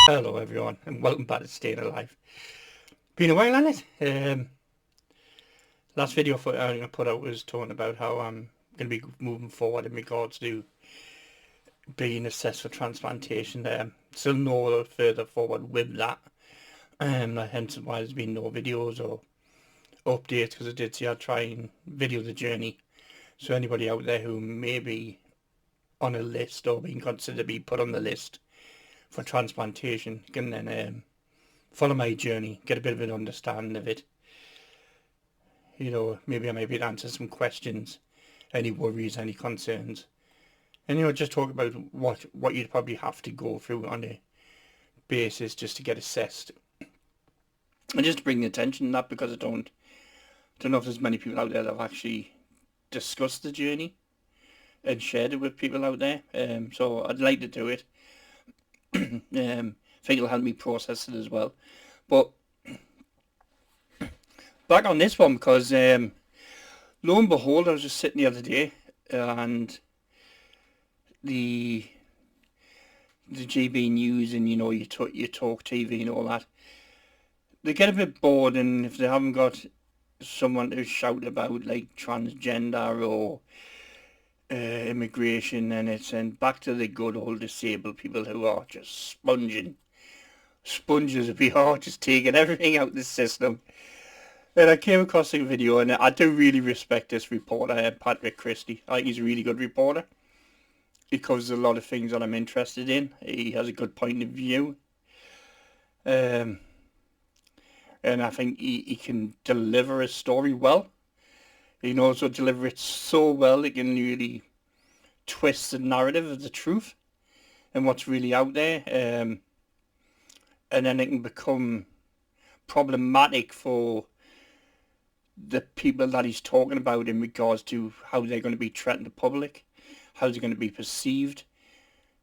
Hello everyone and welcome back to Staying Alive. Been a while on it. Last video I'm going to put out was talking about how I'm going to be moving forward in regards to being assessed for transplantation. Still no further forward with that. Hence why there's been no videos or updates, because I did say I'd try and video the journey. So anybody out there who may be on a list or being considered to be put on the list for transplantation can then follow my journey, get a bit of an understanding of it. Maybe I might be able to answer some questions, any worries, any concerns. And just talk about what you'd probably have to go through on a basis just to get assessed. And just to bring the attention to that, because I don't know if there's many people out there that have actually discussed the journey and shared it with people out there. So I'd like to do it. I think it'll help me process it as well. But back on this one, because lo and behold, I was just sitting the other day and the GB News and you talk TV and all that, they get a bit bored, and if they haven't got someone to shout about like transgender or immigration, then it's back to the good old disabled people who are just sponges we are, just taking everything out of the system. And I came across a video, and I do really respect this reporter, Patrick Christys. I think he's a really good reporter. He covers a lot of things that I'm interested in. He has a good point of view. And I think he can deliver a story well. He can also deliver it so well it can really twist the narrative of the truth and what's really out there. And then it can become problematic for the people that he's talking about in regards to how they're going to be treated in the public, how they're going to be perceived,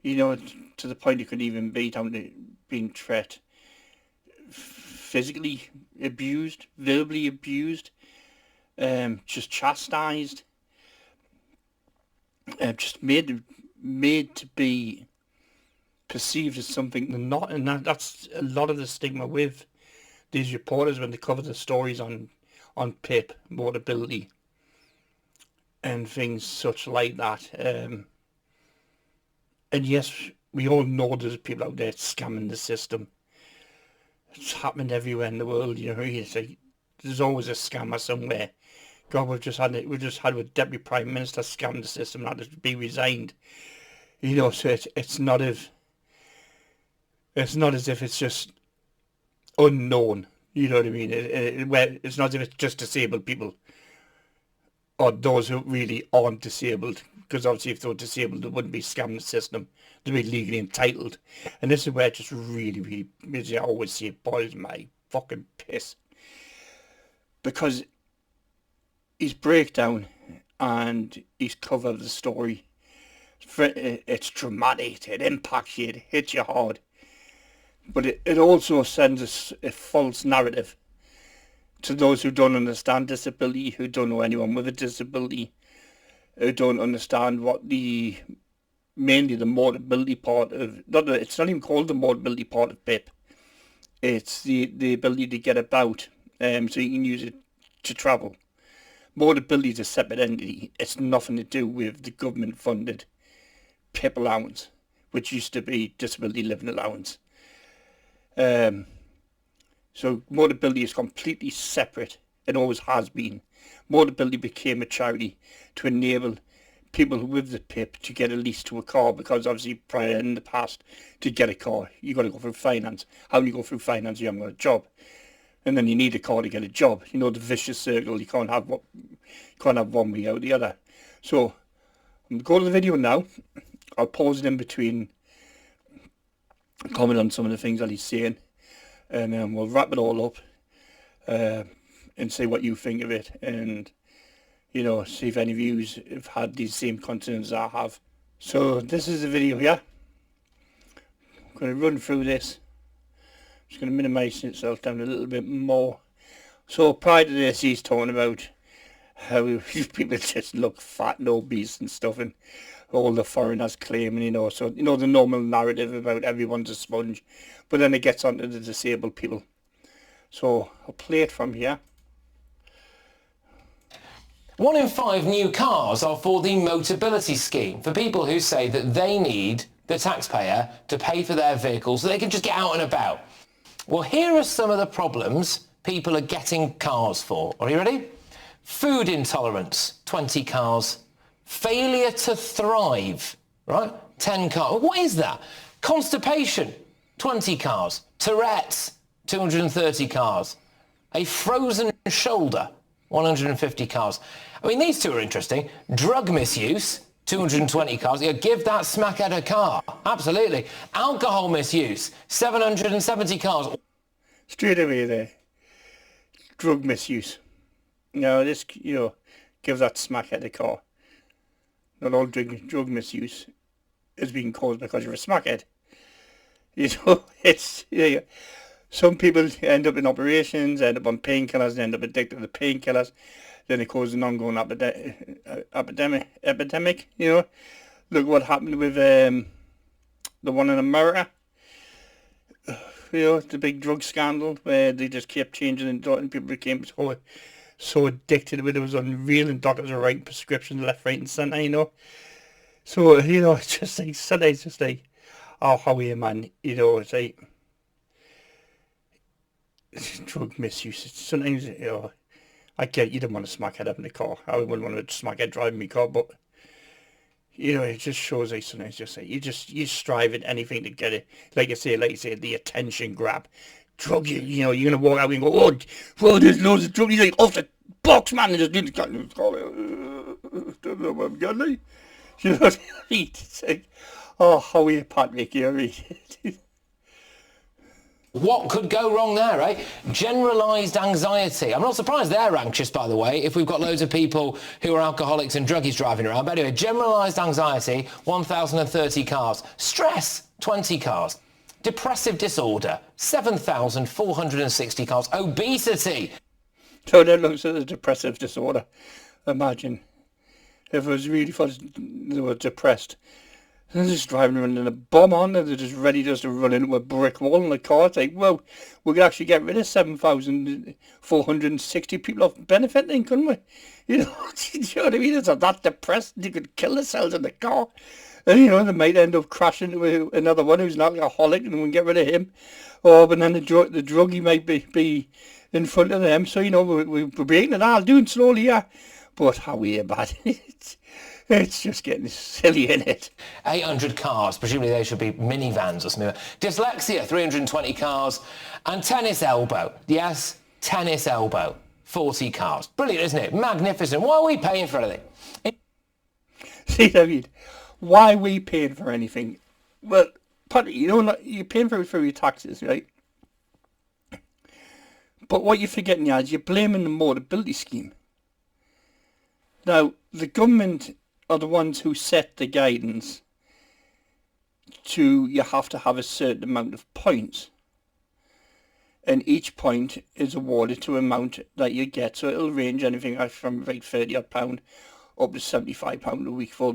to the point it could even be down to being treated physically abused, verbally abused, just chastised, just made to be perceived as something they're not. And that's a lot of the stigma with these reporters when they cover the stories on PIP, mobility, and things such like that. And yes, we all know there's people out there scamming the system. It's happening everywhere in the world. It's like, there's always a scammer somewhere. God, we've just had with Deputy Prime Minister scam the system and had to be resigned. So it's not as if it's just unknown. You know what I mean? It's not as if it's just disabled people or those who really aren't disabled. Because obviously if they were disabled, they wouldn't be scamming the system. They'd be legally entitled. And this is where it just really, as I always say, it boils my fucking piss. Because his breakdown and his cover of the story, it's dramatic, it impacts you, it hits you hard. But it also sends a false narrative to those who don't understand disability, who don't know anyone with a disability, who don't understand what mainly the mobility part of, it's not even called the mobility part of PIP. It's the ability to get about, so you can use it to travel. Mobility is a separate entity. It's nothing to do with the government-funded PIP allowance, which used to be disability living allowance. So mobility is completely separate. It always has been. Mobility became a charity to enable people with the PIP to get a lease to a car, because obviously prior in the past, to get a car, you got to go through finance. How do you go through finance? You haven't got a job. And then you need a car to get a job. The vicious circle. You can't have one way out the other. So I'm going to go to the video now. I'll pause it in between, comment on some of the things that he's saying, and then we'll wrap it all up and see what you think of it, and see if any of you have had these same concerns I have. So this is the video here. I'm going to run through this. I'm just going to minimise itself down a little bit more. So prior to this, he's talking about how people just look fat and obese and stuff, and all the foreigners claiming, so, the normal narrative about everyone's a sponge. But then it gets onto the disabled people. So I'll play it from here. 1 in 5 new cars are for the Motability Scheme, for people who say that they need the taxpayer to pay for their vehicles so they can just get out and about. Well, here are some of the problems people are getting cars for. Are you ready? Food intolerance, 20 cars. Failure to thrive, right? 10 cars. What is that? Constipation, 20 cars. Tourette's, 230 cars. A frozen shoulder, 150 cars. I mean, these two are interesting. Drug misuse, 220 cars. Yeah, give that smackhead a car. Absolutely. Alcohol misuse, 770 cars. Straight away there. Drug misuse. No, this, give that smackhead a car. Not all drug misuse is being caused because you're a smackhead. It's, some people end up in operations, end up on painkillers, and end up addicted to painkillers. Then it causes an ongoing epidemic. Look what happened with the one in America. The big drug scandal where they just kept changing and people became so addicted to it. It was unreal, and doctors were writing prescriptions left, right, and centre. So it's just like sometimes, just like, oh, how are you, man? It's like drug misuse. Sometimes, I get you don't want to smack head up in the car. I wouldn't want to smack head driving my car, but it just shows like sometimes just like you strive at anything to get it. Like you say, the attention grab. Drug, you're gonna walk out and go, oh, there's loads of drugs. He's like off the box, man, and just don't know what I'm getting. You know what I mean? It's like, oh, how are you, Patrick? What could go wrong there, eh? Generalised anxiety. I'm not surprised they're anxious, by the way, if we've got loads of people who are alcoholics and druggies driving around. But anyway, generalised anxiety, 1,030 cars. Stress, 20 cars. Depressive disorder, 7,460 cars. Obesity. So that looks at the depressive disorder. Imagine if it was really they were depressed. They're just driving around in a bomb on, and they're just ready just to run into a brick wall in the car. It's like, well, we could actually get rid of 7,460 people off benefit then, couldn't we? Do you know what I mean? It's that depressed, they could kill themselves in the car. And, they might end up crashing into another one who's an alcoholic, and we can get rid of him. But then the druggie might be in front of them. So, we're breaking it all, doing slowly, yeah. But how weird about it. It's just getting silly, in it. 800 cars, presumably they should be minivans or something. Dyslexia, 320 cars. And tennis elbow. Yes, tennis elbow, 40 cars. Brilliant, isn't it? Magnificent. Why are we paying for anything? See, David, why are we paying for anything? Well, Patrick, you're paying for your taxes, right? But what you're forgetting is you're blaming the Motability Scheme. Now, the government are the ones who set the guidance you have to have a certain amount of points. And each point is awarded to an amount that you get. So it'll range anything from like £30 up to £75 a week for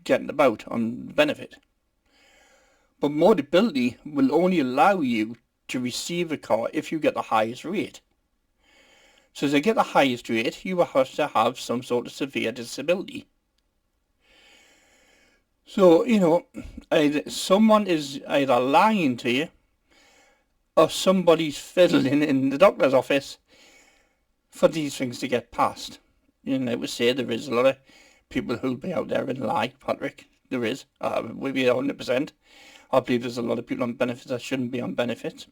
getting about on the benefit. But Motability will only allow you to receive a car if you get the highest rate. So to get the highest rate, you have to have some sort of severe disability. So, someone is either lying to you, or somebody's fiddling in the doctor's office for these things to get passed. I would say there is a lot of people who'll be out there and lie, Patrick. There is. We'll be 100%. I believe there's a lot of people on benefits that shouldn't be on benefits.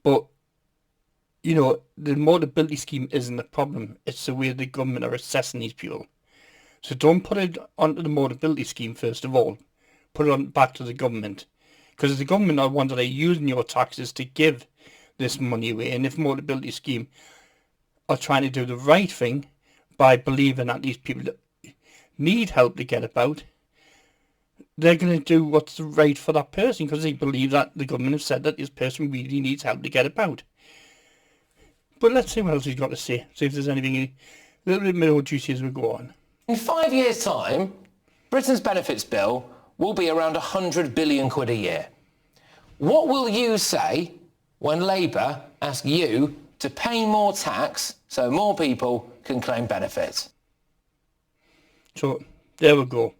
But the Motability Scheme isn't the problem. It's the way the government are assessing these people. So don't put it onto the Motability Scheme first of all. Put it on back to the government. Because the government are ones that are using your taxes to give this money away. And if Motability Scheme are trying to do the right thing by believing that these people need help to get about, they're going to do what's right for that person because they believe that the government have said that this person really needs help to get about. But let's see what else he's got to say. See if there's anything a little bit more juicy as we go on. In 5 years' time, Britain's benefits bill will be around 100 billion quid a year. What will you say when Labour ask you to pay more tax so more people can claim benefits? So, there we go.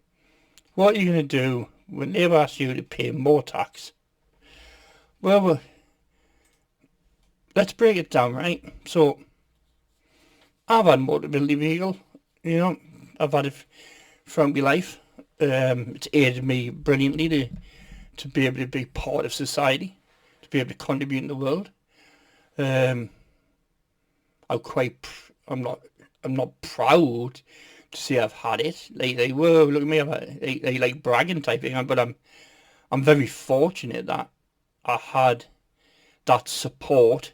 What are you going to do when Labour asks you to pay more tax? Well, let's break it down, right? So, I've had a mobility vehicle, I've had it throughout my life. It's aided me brilliantly to be able to be part of society, to be able to contribute in the world. I'm not proud to say I've had it. Like they were, look at me, they like bragging type thing, but I'm very fortunate that I had that support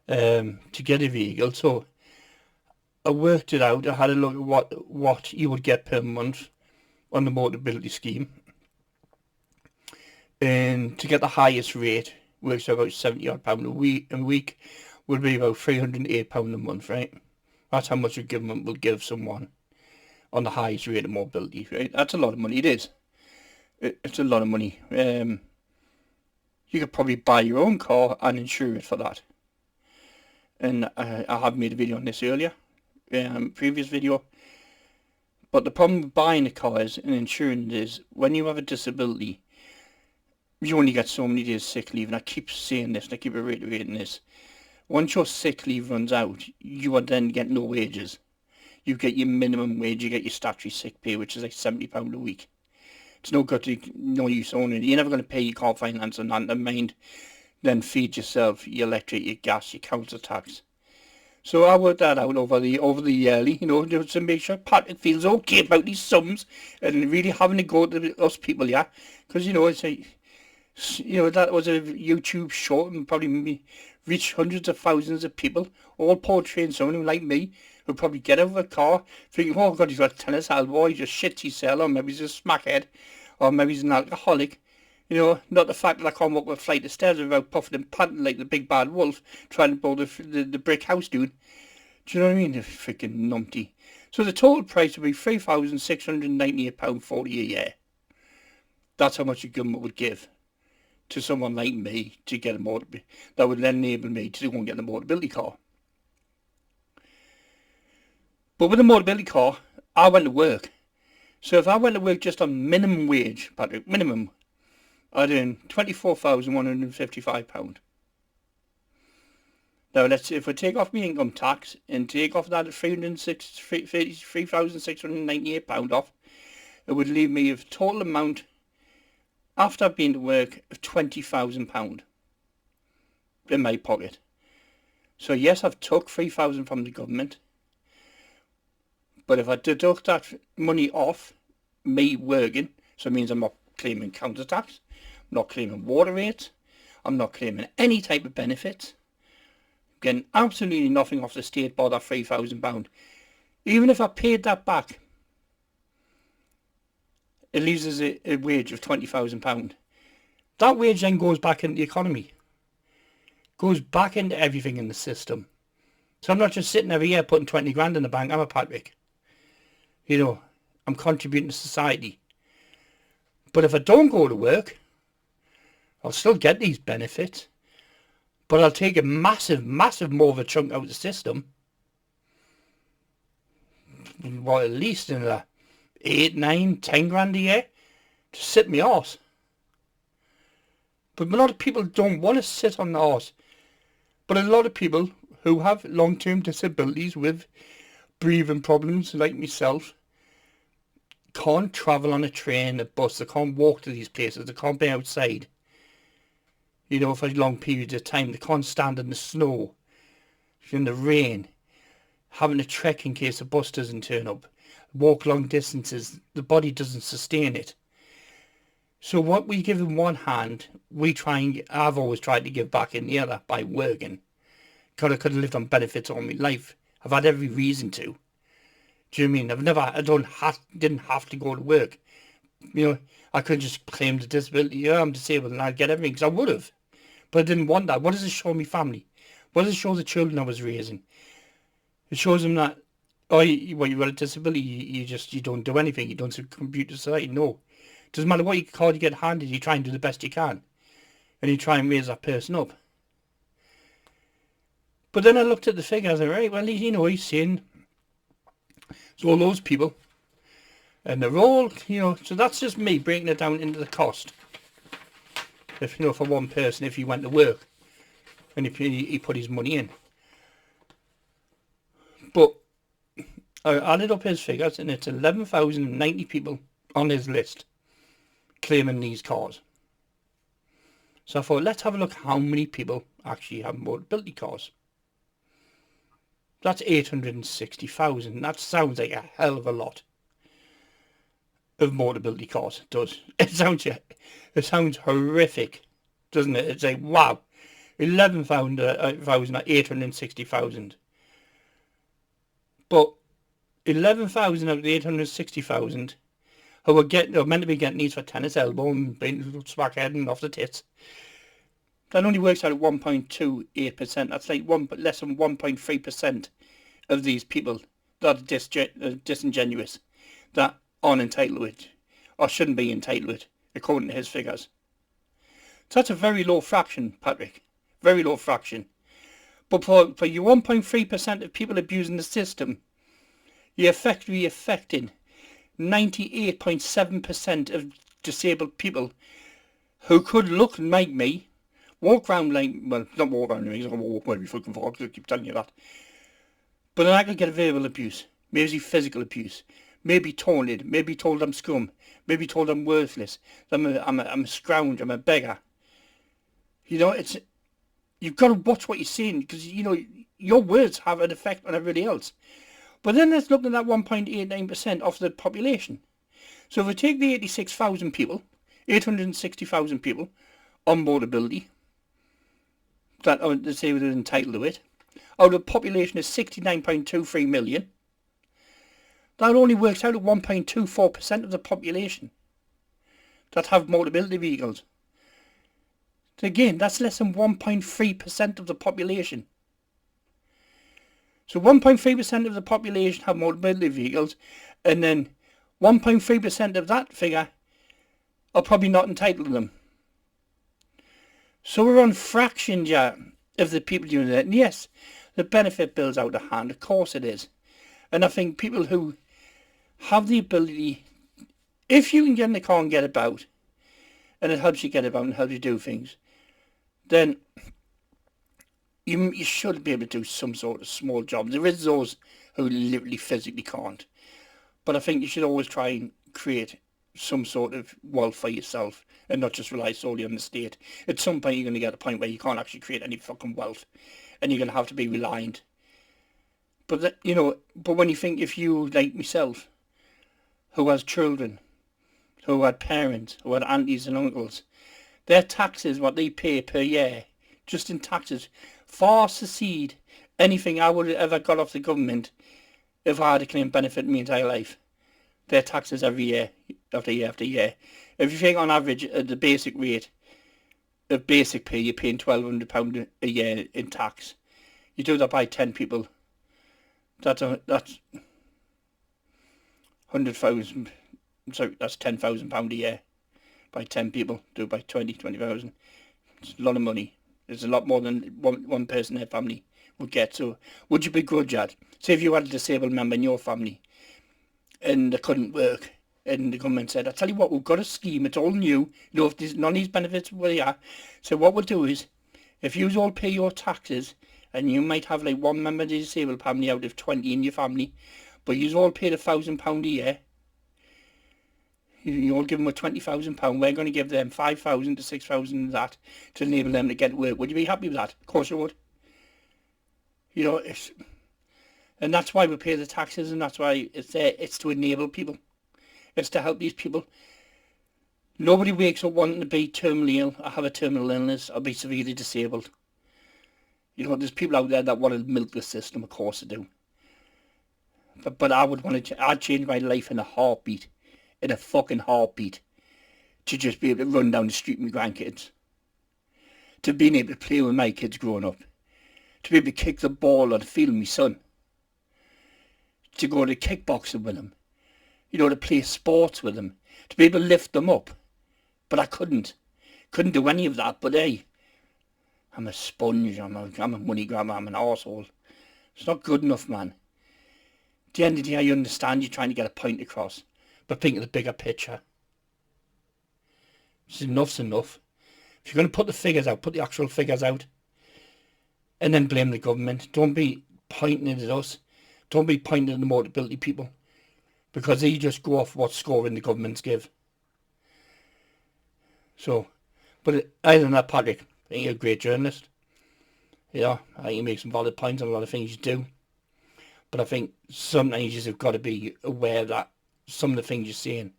to get a vehicle. So I worked it out. I had a look at what you would get per month on the Motability scheme, and to get the highest rate works out about £70 a week would be about £308 a month, right? That's how much the government will give someone on the highest rate of mobility, right? That's a lot of money. It is. It's a lot of money. You could probably buy your own car and insure it for that. And I have made a video on this earlier, previous video. But the problem with buying a car and insuring it is when you have a disability, you only get so many days sick leave. And I keep saying this and I keep reiterating this. Once your sick leave runs out, you are then getting no wages. You get your minimum wage, you get your statutory sick pay, which is like £70 a week. It's no good to, no use owning it. You're never going to pay your car finance and that. Never mind, then feed yourself, your electric, your gas, your council tax. So I worked that out over the yearly, just to make sure Patrick feels okay about these sums and really having to go to us people, yeah. Because, it's like, that was a YouTube short and probably reached hundreds of thousands of people, all portraying someone who, like me, would probably get out of a car thinking, oh God, he's got a tennis elbow, he's just shit himself, or maybe he's a smackhead, or maybe he's an alcoholic. Not the fact that I can't walk up a flight of stairs without puffing and panting like the big bad wolf trying to build the brick house, dude. Do you know what I mean? The freaking numpty. So the total price would be £3,698.40 a year. That's how much the government would give to someone like me to get a motor, that would then enable me to go and get a mobility car. But with a mobility car, I went to work. So if I went to work just on minimum wage, Patrick, minimum, I'd earn £24,155. Now if we take off my income tax and take off that £3,698 off, it would leave me with a total amount after I've been to work of £20,000 in my pocket. So yes, I've took £3,000 from the government, but if I deduct that money off me working, so it means I'm not claiming council tax, I'm not claiming water rates, I'm not claiming any type of benefits, I'm getting absolutely nothing off the state bar that £3,000. Even if I paid that back, it leaves us a wage of £20,000. That wage then goes back into the economy, goes back into everything in the system. So I'm not just sitting every year putting 20 grand in the bank. I'm a Patrick. I'm contributing to society. But if I don't go to work, I'll still get these benefits, but I'll take a massive more of a chunk out of the system. Well, at least in 8, 9, 10 grand a year to sit my arse. But a lot of people don't want to sit on the arse. But a lot of people who have long-term disabilities with breathing problems like myself can't travel on a train, a bus, they can't walk to these places, they can't be outside, for long periods of time, they can't stand in the snow, in the rain, having to trek in case the bus doesn't turn up, walk long distances, the body doesn't sustain it. So what we give in one hand, I've always tried to give back in the other by working. God, I could have lived on benefits all my life. I've had every reason to. Do you know what I mean? Didn't have to go to work. I could just claim the disability. Yeah, I'm disabled and I'd get everything, because I would have. But I didn't want that. What does it show me family? What does it show the children I was raising? It shows them that Or you got a disability, you don't do anything, you don't contribute to society. No. Doesn't matter what card you get handed, you try and do the best you can. And you try and raise that person up. But then I looked at the figures and right, well, he's saying so all those people, and they're all, so that's just me breaking it down into the cost. If, for one person, if he went to work and if he put his money in. But I added up his figures and it's 11,090 people on his list claiming these cars. So I thought, let's have a look how many people actually have mobility cars. That's 860,000. That sounds like a hell of a lot of mobility cars. It does. It sounds horrific, doesn't it? It's like, wow, 860,000. But 11,000 out of the 860,000 who are meant to be getting these for tennis elbow and being smack head and off the tits. That only works out at 1.28%. That's like less than 1.3% of these people that are disingenuous, that aren't entitled to it, or shouldn't be entitled to it, according to his figures. So that's a very low fraction, Patrick. Very low fraction. But for your 1.3% of people abusing the system, you're effectively affecting 98.7% of disabled people who could look like me, walk around like, well, not walk around like me, because I'm going to walk wherever you fucking for, I keep telling you that. But then I could get verbal abuse, maybe physical abuse, maybe taunted, maybe told I'm scum, maybe told I'm worthless, I'm a scrounge, I'm a beggar. You've got to watch what you're saying, because, your words have an effect on everybody else. But then let's look at that 1.89% of the population. So if we take the 86,000 people, 860,000 people on mobility, that let's say they're entitled to it, out of a population of 69.23 million, that only works out at 1.24% of the population that have mobility vehicles. So again, that's less than 1.3% of the population. So 1.3% of the population have mobility vehicles, and then 1.3% of that figure are probably not entitled to them. So we're on fractions, of the people doing that. And yes, the benefit builds out of hand, of course it is. And I think people who have the ability, if you can get in the car and get about, and it helps you get about and helps you do things, then you should be able to do some sort of small jobs. There is those who literally physically can't. But I think you should always try and create some sort of wealth for yourself and not just rely solely on the state. At some point you're going to get a point where you can't actually create any fucking wealth and you're going to have to be reliant. But but when you think, if you, like myself, who has children, who had parents, who had aunties and uncles, their taxes, what they pay per year, just in taxes, far succeed anything I would have ever got off the government if I had a claim benefit in my entire life. Their taxes every year, after year after year. If you think on average, at the basic rate of basic pay, you're paying £1,200 a year in tax. You do that by 10 people. That's 100,000. Sorry, that's £10,000 a year by 10 people. Do it by 20,000. It's a lot of money. It's a lot more than one person in their family would get. So would you begrudge that? Say if you had a disabled member in your family and they couldn't work, and the government said, I tell you what, we've got a scheme, it's all new, if there's none of these benefits where they are. So what we'll do is, if you all pay your taxes, and you might have like one member of the disabled family out of 20 in your family, but you all paid £1,000 a year, you all give them a £20,000, we're going to give them 5,000 to 6,000 of that to enable them to get work. Would you be happy with that? Of course you would. And that's why we pay the taxes, and that's why it's there. It's to enable people. It's to help these people. Nobody wakes up wanting to be terminally ill, or have a terminal illness, or be severely disabled. There's people out there that want to milk the system, of course they do. But I would want to, I'd change my life in a heartbeat. In a fucking heartbeat, to just be able to run down the street with my grandkids, to being able to play with my kids growing up, to be able to kick the ball on the field with my son, to go to kickboxing with them, you know, to play sports with them, to be able to lift them up. But I couldn't do any of that. But hey, I'm a sponge, I'm a money grabber, I'm an arsehole. It's not good enough, man. At the end of the day, I understand you're trying to get a point across, but think of the bigger picture. Enough's enough. If you're going to put the figures out, put the actual figures out, and then blame the government. Don't be pointing it at us. Don't be pointing at the mobility people, because they just go off what scoring the governments give. So, but other than that, Patrick, I think you're a great journalist. Yeah, I think you make some valid points on a lot of things you do. But I think sometimes you have got to be aware that some of the things you're saying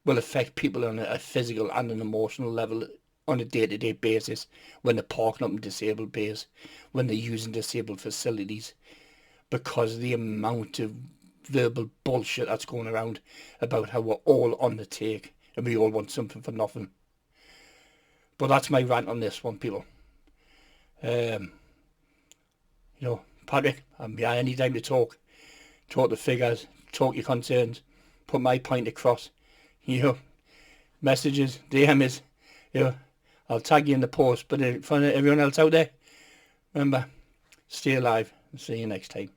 will affect people on a physical and an emotional level on a day-to-day basis, when they're parking up in disabled bays, when they're using disabled facilities, because of the amount of verbal bullshit that's going around about how we're all on the take and we all want something for nothing. But that's my rant on this one, people. You know, Patrick, I'm behind any time to talk the figures, talk your concerns, put my point across. You know, messages, DMs, you know, I'll tag you in the post. But for everyone else out there, remember, stay alive and see you next time.